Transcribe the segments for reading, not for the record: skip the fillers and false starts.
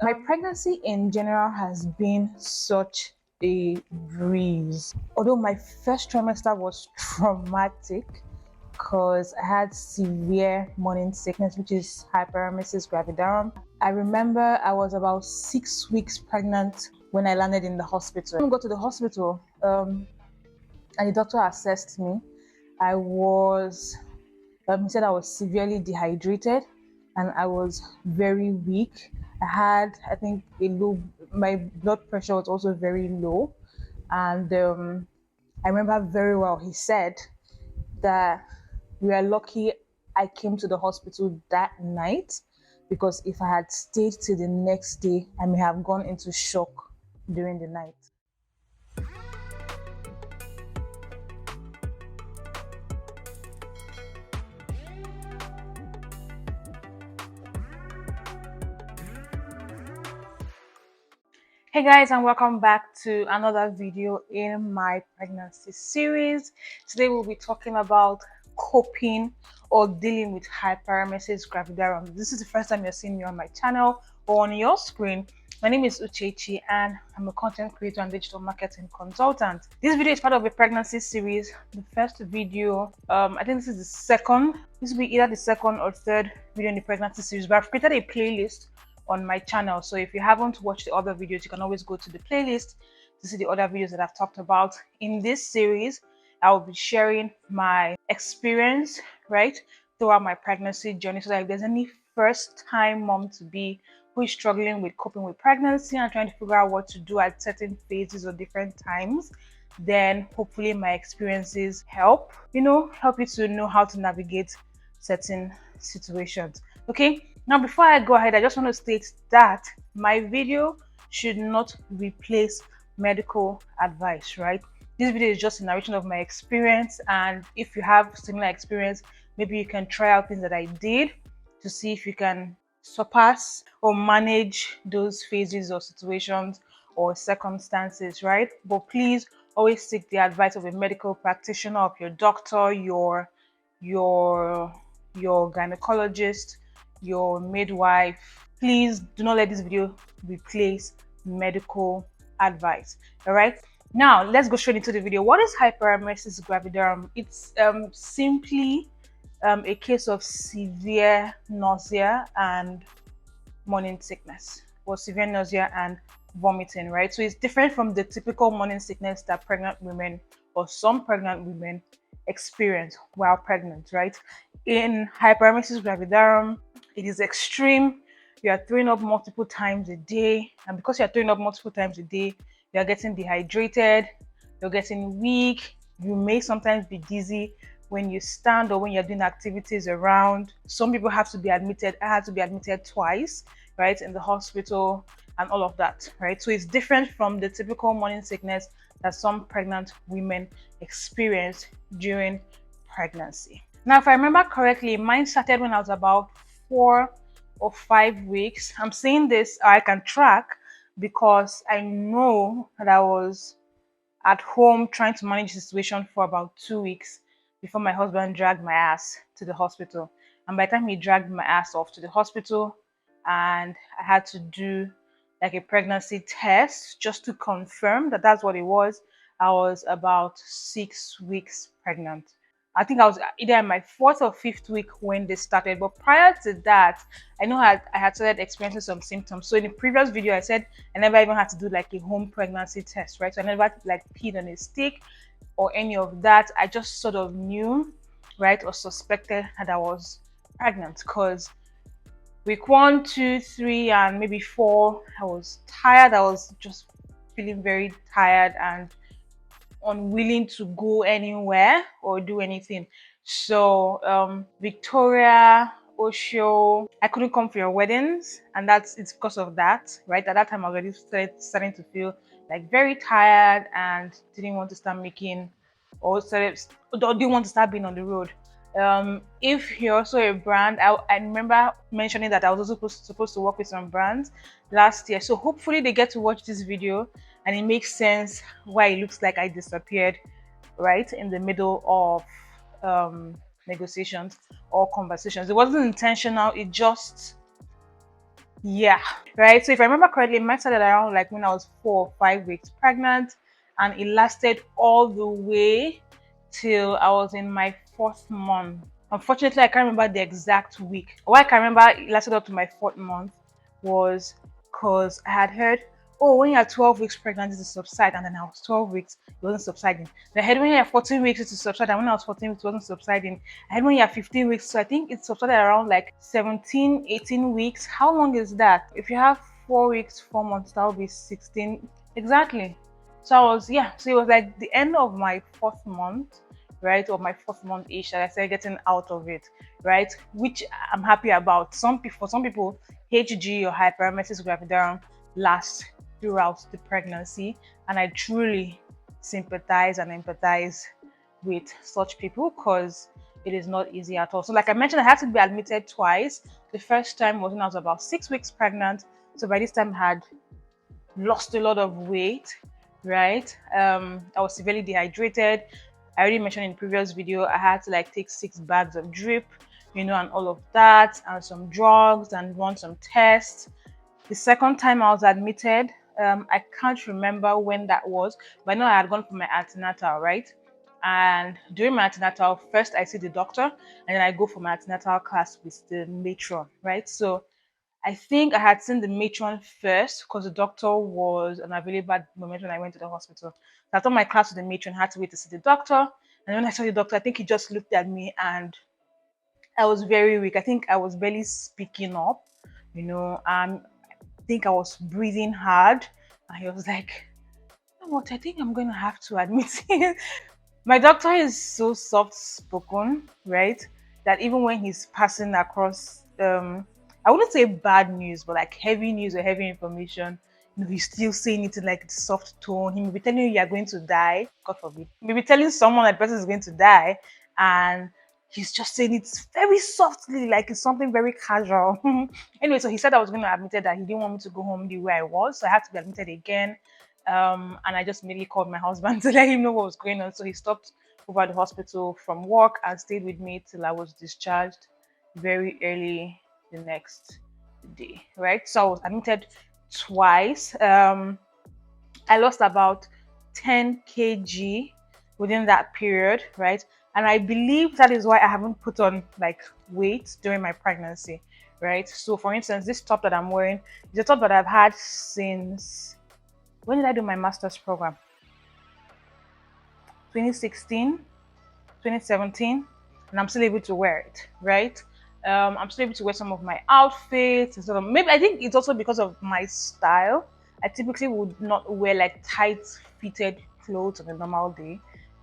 My pregnancy in general has been such a breeze. Although my first trimester was traumatic because I had severe morning sickness, which is Hyperemesis Gravidarum. I remember I was about 6 weeks pregnant when I landed in the hospital. When I got to the hospital, and the doctor assessed me. I was, he said I was severely dehydrated and I was very weak. I had, I think, my blood pressure was also very low. And I remember very well, he said that we are lucky I came to the hospital that night, because if I had stayed till the next day, I may have gone into shock during the night. Hey guys, and welcome back to another video in my pregnancy series. Today we'll be talking about coping or dealing with hyperemesis gravidarum. This is the first time you're seeing me on my channel or on your screen. My name is Uchechi and I'm a content creator and digital marketing consultant. This video is part of a pregnancy series. The first video, I think this is the second. This will be either the second or third video in the pregnancy series, but I've created a playlist on my channel. So if you haven't watched the other videos, you can always go to the playlist to see the other videos that I've talked about. In this series, I will be sharing my experience, right, throughout my pregnancy journey, so that if there's any first-time mom to be who is struggling with coping with pregnancy and trying to figure out what to do at certain phases or different times, then hopefully my experiences help you to know how to navigate certain situations. Okay, now before I go ahead, I just want to state that my video should not replace medical advice, right? This video is just a narration of my experience, and if you have similar experience, maybe you can try out things that I did to see if you can surpass or manage those phases or situations or circumstances, right? But please always seek the advice of a medical practitioner, of your doctor, your gynecologist, your midwife. Please do not let this video replace medical advice. All right, now let's go straight into the video. What is hyperemesis gravidarum? It's simply a case of severe nausea and morning sickness, or severe nausea and vomiting, right? So it's different from the typical morning sickness that pregnant women or some pregnant women experience while pregnant, right? In hyperemesis gravidarum, it is extreme. You are throwing up multiple times a day, and because you are throwing up multiple times a day, you are getting dehydrated, you're getting weak, you may sometimes be dizzy when you stand or when you're doing activities around. Some people have to be admitted. I had to be admitted twice, right, in the hospital and all of that, right? So it's different from the typical morning sickness that some pregnant women experience during pregnancy. Now, if I remember correctly, mine started when I was about 4 or 5 weeks. I'm saying this, I can track, because I know that I was at home trying to manage the situation for about 2 weeks before my husband dragged my ass to the hospital. And by the time he dragged my ass off to the hospital, and I had to do like a pregnancy test just to confirm that that's what it was, I was about 6 weeks pregnant. I think I was either in my 4th or 5th week when they started. But prior to that, I know I had started experiencing some symptoms. So in the previous video, I said I never even had to do like a home pregnancy test, right? So I never like peed on a stick or any of that. I just sort of knew, right, or suspected that I was pregnant, because week 1, 2, 3, and maybe 4, I was tired. I was just feeling very tired and unwilling to go anywhere or do anything. So Victoria, Osho, I couldn't come for your weddings, and it's because of that, right? At that time I was already starting to feel like very tired and didn't want to start making, or didn't want to start being on the road. If you're also a brand, I remember mentioning that I was also supposed to work with some brands last year. So hopefully they get to watch this video and it makes sense why it looks like I disappeared right in the middle of negotiations or conversations. It wasn't intentional. It just Yeah, right. So if I remember correctly, mine started around like when I was 4 or 5 weeks pregnant, and it lasted all the way till I was in my 4th month. Unfortunately, I can't remember the exact week. Why I can remember it lasted up to my 4th month was because I had heard, oh, when you're 12 weeks pregnant, it will subside. And then I was 12 weeks, it wasn't subsiding. Then I heard when you're 14 weeks, it will subside. And when I was 14 weeks, it wasn't subsiding. I heard when you're 15 weeks, so I think it subsided around like 17, 18 weeks. How long is that? If you have 4 weeks, 4 months, that would be 16. Exactly. So I was, yeah, so it was like the end of my 4th month, right, or my 4th month ish, that I started getting out of it, right, which I'm happy about. For some people, HG or hyperemesis gravidarum lasts throughout the pregnancy, and I truly sympathize and empathize with such people because it is not easy at all. So, like I mentioned, I had to be admitted twice. The first time was when I was about 6 weeks pregnant. So by this time, I had lost a lot of weight, right? I was severely dehydrated. I already mentioned in the previous video, I had to like take 6 bags of drip, and all of that, and some drugs and run some tests. The second time I was admitted, I can't remember when that was, but I know I had gone for my antenatal, right? And during my antenatal, first I see the doctor, and then I go for my antenatal class with the matron, right? So I think I had seen the matron first because the doctor was unavailable at the moment when I went to the hospital. So I thought my class with the matron, had to wait to see the doctor. And when I saw the doctor, I think he just looked at me and I was very weak. I think I was barely speaking up, I think I was breathing hard. And he was like, "You know what? I think I'm going to have to admit it." My doctor is so soft spoken, right? That even when he's passing across, I wouldn't say bad news, but like heavy news or heavy information, he's still saying it in like soft tone. He may be telling you you're going to die, God forbid. He may be telling someone that person is going to die, and he's just saying it very softly, like it's something very casual. Anyway, so he said I was going to admit that he didn't want me to go home the way I was, so I had to be admitted again. And I just immediately called my husband to let him know what was going on. So he stopped over at the hospital from work and stayed with me till I was discharged very early the next day. Right. So I was admitted twice. I lost about 10 kg within that period, right? And I believe that is why I haven't put on like weight during my pregnancy, right? So, for instance, this top that I'm wearing is a top that I've had since, when did I do my master's program? 2016, 2017, and I'm still able to wear it, right? I'm still able to wear some of my outfits. And sort of, maybe I think it's also because of my style. I typically would not wear like tight fitted clothes on a normal day.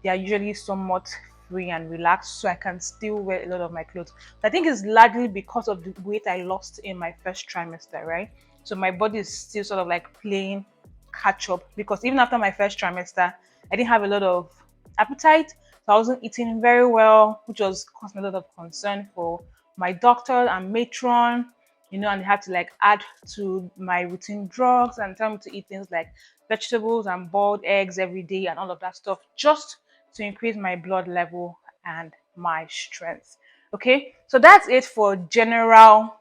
They are usually somewhat free and relaxed, so I can still wear a lot of my clothes. I think it's largely because of the weight I lost in my first trimester, right? So my body is still sort of like playing catch up, because even after my first trimester, I didn't have a lot of appetite. So I wasn't eating very well, which was causing a lot of concern for my doctor and matron, and they had to like add to my routine drugs and tell me to eat things like vegetables and boiled eggs every day and all of that stuff, just to increase my blood level and my strength. Okay, so that's it for my general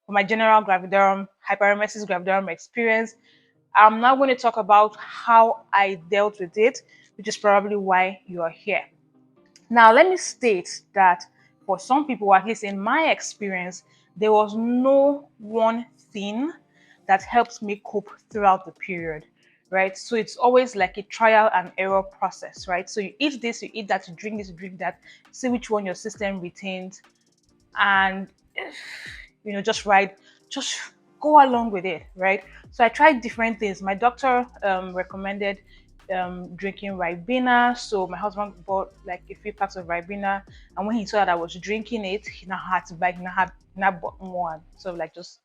gravidarum, hyperemesis gravidarum experience. I'm now going to talk about how I dealt with it, which is probably why you are here. Now, let me state that for some people, at least in my experience, there was no one thing that helped me cope throughout the period, right? So it's always like a trial and error process, right? So you eat this, you eat that, you drink this, you drink that, see which one your system retains, and just go along with it, right? So I tried different things. My doctor recommended drinking Ribena, so my husband bought like a few packs of Ribena, and when he saw that I was drinking it, he now had to buy, he now bought one, so like just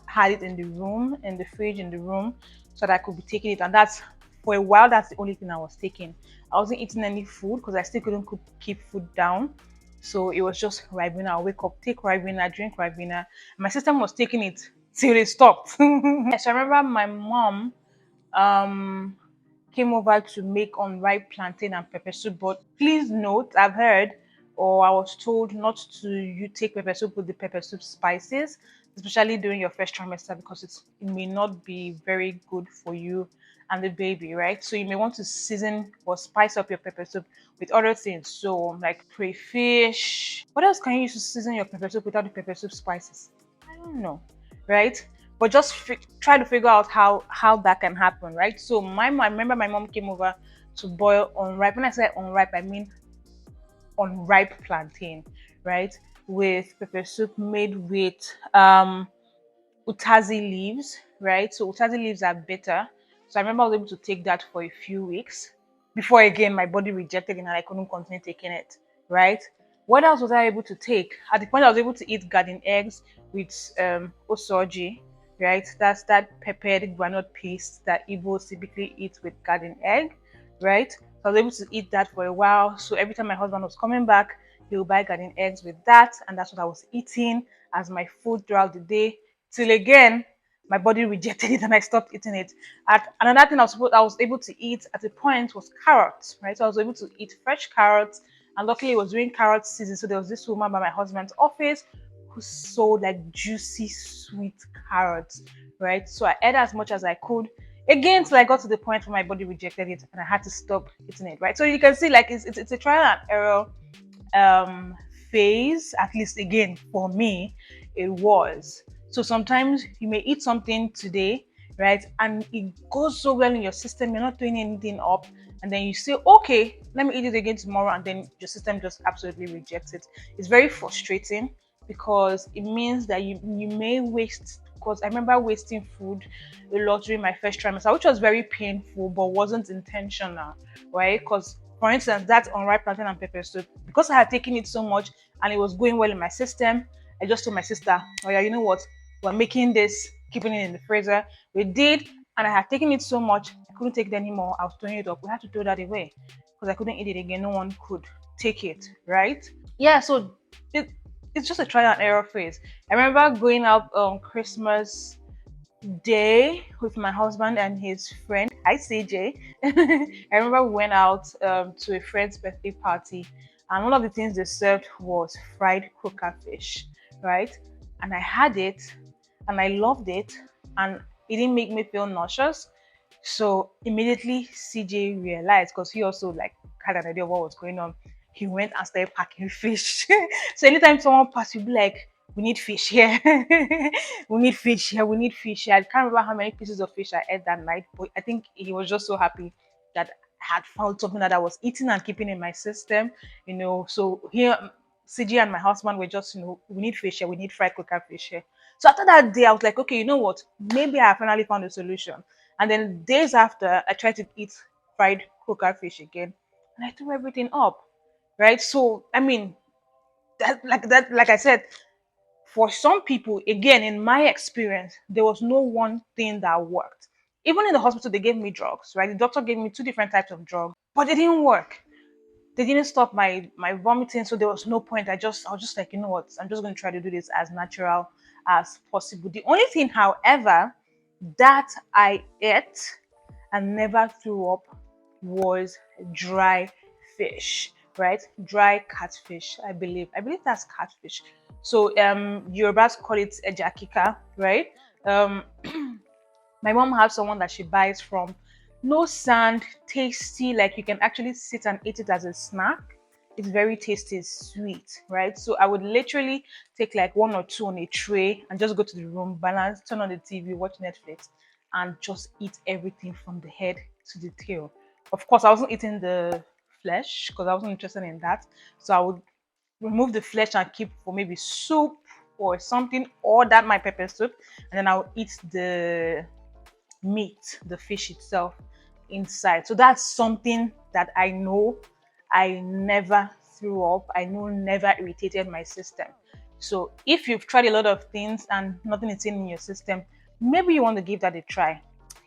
had it in the room, in the fridge, in the room, so that I could be taking it. And that's, for a while, that's the only thing I was taking. I wasn't eating any food because I still couldn't keep food down. So it was just Ribena. I'll wake up, take Ribena, drink Ribena. My system was taking it till it stopped. So I remember my mom um came over to make unripe plantain and pepper soup. But please note, I've heard, or I was told not to you take pepper soup with the pepper soup spices. especially during your first trimester, because it may not be very good for you and the baby, right? So you may want to season or spice up your pepper soup with other things. So like crayfish. What else can you use to season your pepper soup without the pepper soup spices? I don't know, right? But just try to figure out how that can happen, right? So my mom, I remember my mom came over to boil unripe. When I say unripe, I mean unripe plantain, right? With pepper soup made with utazi leaves, right? So utazi leaves are better. So I remember I was able to take that for a few weeks before again my body rejected it and I couldn't continue taking it, right? What else was I able to take? At the point I was able to eat garden eggs with osoji, right? That's that peppered granite paste that Igbos typically eat with garden egg, right? So I was able to eat that for a while. So every time my husband was coming back, he would buy garden eggs with that, and that's what I was eating as my food throughout the day. Till again, my body rejected it and I stopped eating it. Another thing I was able to eat at a point was carrots, right? So I was able to eat fresh carrots, and luckily it was during carrot season. So there was this woman by my husband's office who sold like juicy, sweet carrots, right? So I ate as much as I could. Again, till I got to the point where my body rejected it and I had to stop eating it, right? So you can see, like, it's a trial and error um phase, at least again for me it was. So sometimes you may eat something today, right, and it goes so well in your system, you're not doing anything up, and then you say, okay, let me eat it again tomorrow, and then your system just absolutely rejects it. It's very frustrating because it means that you may waste, because I remember wasting food a lot during my first trimester, which was very painful but wasn't intentional, right? Because for instance, that unripe plantain and pepper soup, because I had taken it so much and it was going well in my system, I just told my sister, oh yeah, you know what? We're making this, keeping it in the freezer. We did, and I had taken it so much, I couldn't take it anymore. I was throwing it up. We had to throw that away because I couldn't eat it again. No one could take it, right? Yeah, so it's just a trial and error phase. I remember going out on Christmas Day with my husband and his friend. Hi, CJ. I remember we went out to a friend's birthday party, and one of the things they served was fried croaker fish, right? And I had it, and I loved it, and it didn't make me feel nauseous. So immediately CJ realized, because he also like had an idea of what was going on. He went and started packing fish. So anytime someone passed, you'd be like, "We need fish here. We need fish here. We need fish here." I can't remember how many pieces of fish I ate that night, but I think he was just so happy that I had found something that I was eating and keeping in my system. So here CJ and my husband were just, we need fish here. We need fried croaker fish here. So after that day, I was like, okay, you know what? Maybe I finally found a solution. And then days after, I tried to eat fried croaker fish again, and I threw everything up. Right? So I mean, that, like I said, for some people, again, in my experience, there was no one thing that worked. Even in the hospital, they gave me drugs. Right? The doctor gave me two different types of drugs, but they didn't work. They didn't stop my vomiting, so there was no point. I was just like, you know what? I'm just going to try to do this as natural as possible. The only thing, however, that I ate and never threw up was dry fish, right? Dry catfish, I believe. I believe that's catfish. So Yorubas call it ejakika, right? Um my mom has someone that she buys from. No sand, tasty, like you can actually sit and eat it as a snack. It's very tasty, it's sweet, right? So I would literally take like one or two on a tray and just go to the room, balance, turn on the TV, watch Netflix, and just eat everything from the head to the tail. Of course, I wasn't eating the flesh because I wasn't interested in that. So I would remove the flesh and keep for maybe soup or something, or that my pepper soup, and then I'll eat the meat, the fish itself inside. So that's something that I know I never threw up, I know never irritated my system. So if you've tried a lot of things and nothing is in your system, maybe you want to give that a try.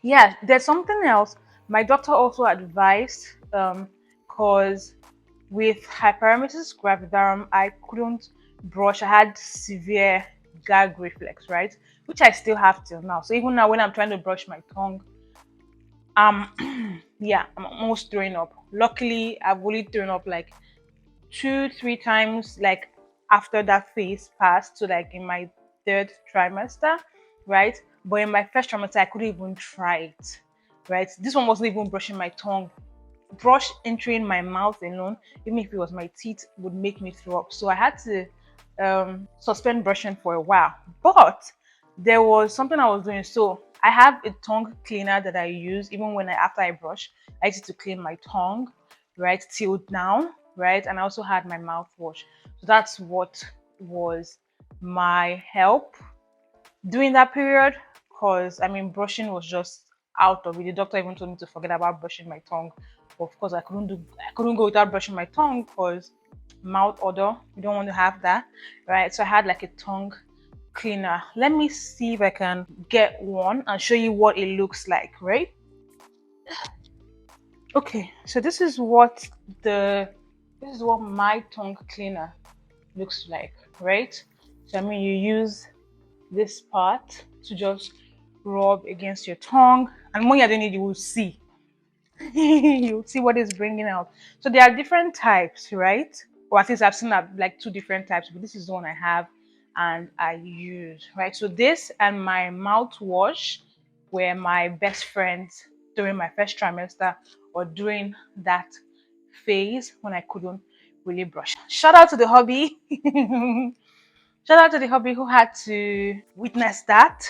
Yeah, there's something else. My doctor also advised, because with hyperemesis gravidarum, I couldn't brush. I had severe gag reflex, right? Which I still have till now. So even now, when I'm trying to brush my tongue, yeah, I'm almost throwing up. Luckily, I've only thrown up like 2, 3 times, like after that phase passed. So like in my 3rd trimester, right? But in my first trimester, I couldn't even try it, right? This one wasn't even brushing my tongue. Brush entering my mouth alone, even if it was my teeth, would make me throw up. So I had to suspend brushing for a while. But there was something I was doing. So I have a tongue cleaner that I use even when after I brush. I use it to clean my tongue, right, till now, right? And I also had my mouthwash. So that's what was my help during that period, because I mean brushing was just out of it. The doctor even told me to forget about brushing my tongue. But of course, I couldn't go without brushing my tongue because mouth odor. You don't want to have that, right? So I had like a tongue cleaner. Let me see if I can get one and show you what it looks like, right? Okay, so this is what my tongue cleaner looks like, right? So I mean you use this part to just rub against your tongue, and when you're doing it, you will see you'll see what it's bringing out. So there are different types, right? Or at least I've seen like 2 different types, but this is the one I have and I use, right? So this and my mouthwash were my best friends during my first trimester or during that phase when I couldn't really brush. Shout out to the hubby. Shout out to the hubby who had to witness that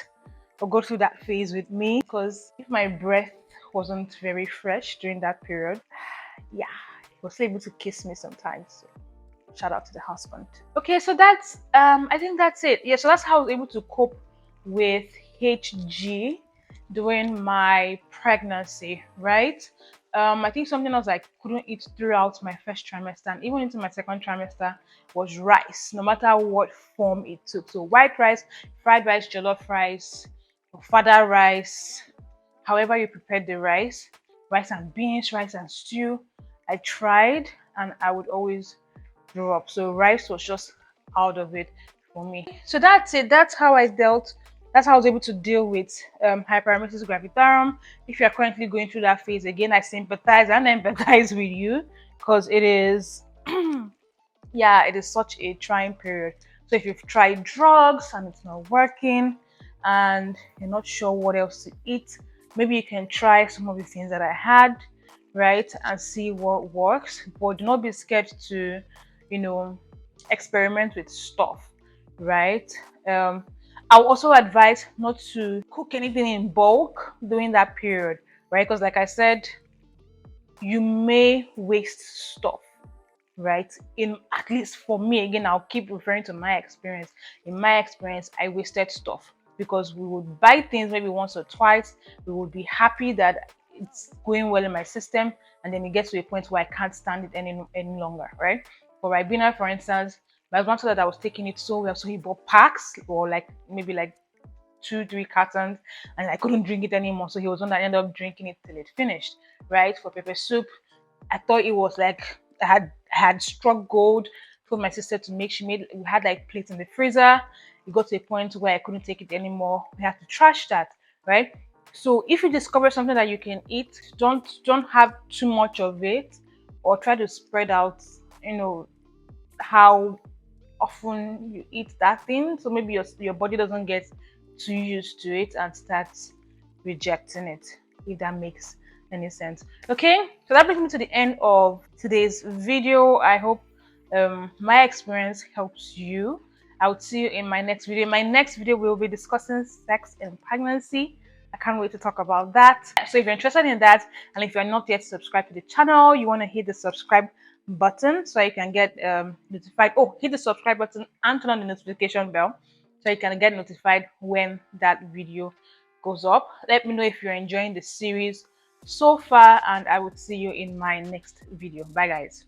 or go through that phase with me, because if my breath wasn't very fresh during that period, yeah, he was able to kiss me sometimes. So shout out to the husband. Okay, so that's I think that's it. Yeah, so that's how I was able to cope with HG during my pregnancy, right? I think something else I couldn't eat throughout my first trimester and even into my second trimester was rice, no matter what form it took. So white rice, fried rice, jollof rice, fada rice, however you prepared the rice, rice and beans, rice and stew. I tried and I would always throw up. So rice was just out of it for me. So that's it. That's how I was able to deal with hyperemesis gravidarum. If you are currently going through that phase, again, I sympathize and empathize with you, because it is yeah, it is such a trying period. So if you've tried drugs and it's not working and you're not sure what else to eat, maybe you can try some of the things that I had, right, and see what works. But do not be scared to, experiment with stuff, right? I'll also advise not to cook anything in bulk during that period, right? Because like I said, you may waste stuff, right? In at least for me, again, I'll keep referring to my experience. In my experience, I wasted stuff because we would buy things maybe once or twice. We would be happy that it's going well in my system, and then it gets to a point where I can't stand it any longer, right? For Ribena, for instance, my husband saw that I was taking it so well, so he bought packs or maybe 2-3 cartons, and I couldn't drink it anymore. So he was one that ended up drinking it till it finished, right? For pepper soup, I thought it was like I had struck gold. Told my sister to make. We had like plates in the freezer. It got to a point where I couldn't take it anymore. We had to trash that, right? So if you discover something that you can eat, don't have too much of it, or try to spread out, how often you eat that thing. So maybe your body doesn't get too used to it and starts rejecting it, if that makes any sense. Okay, so that brings me to the end of today's video. I hope my experience helps you. I'll see you in my next video. In my next video, we'll be discussing sex in pregnancy. I can't wait to talk about that. So if you're interested in that, and if you're not yet subscribed to the channel, you want to hit the subscribe button so you can get notified. Oh, hit the subscribe button and turn on the notification bell so you can get notified when that video goes up. Let me know if you're enjoying the series so far, and I will see you in my next video. Bye guys.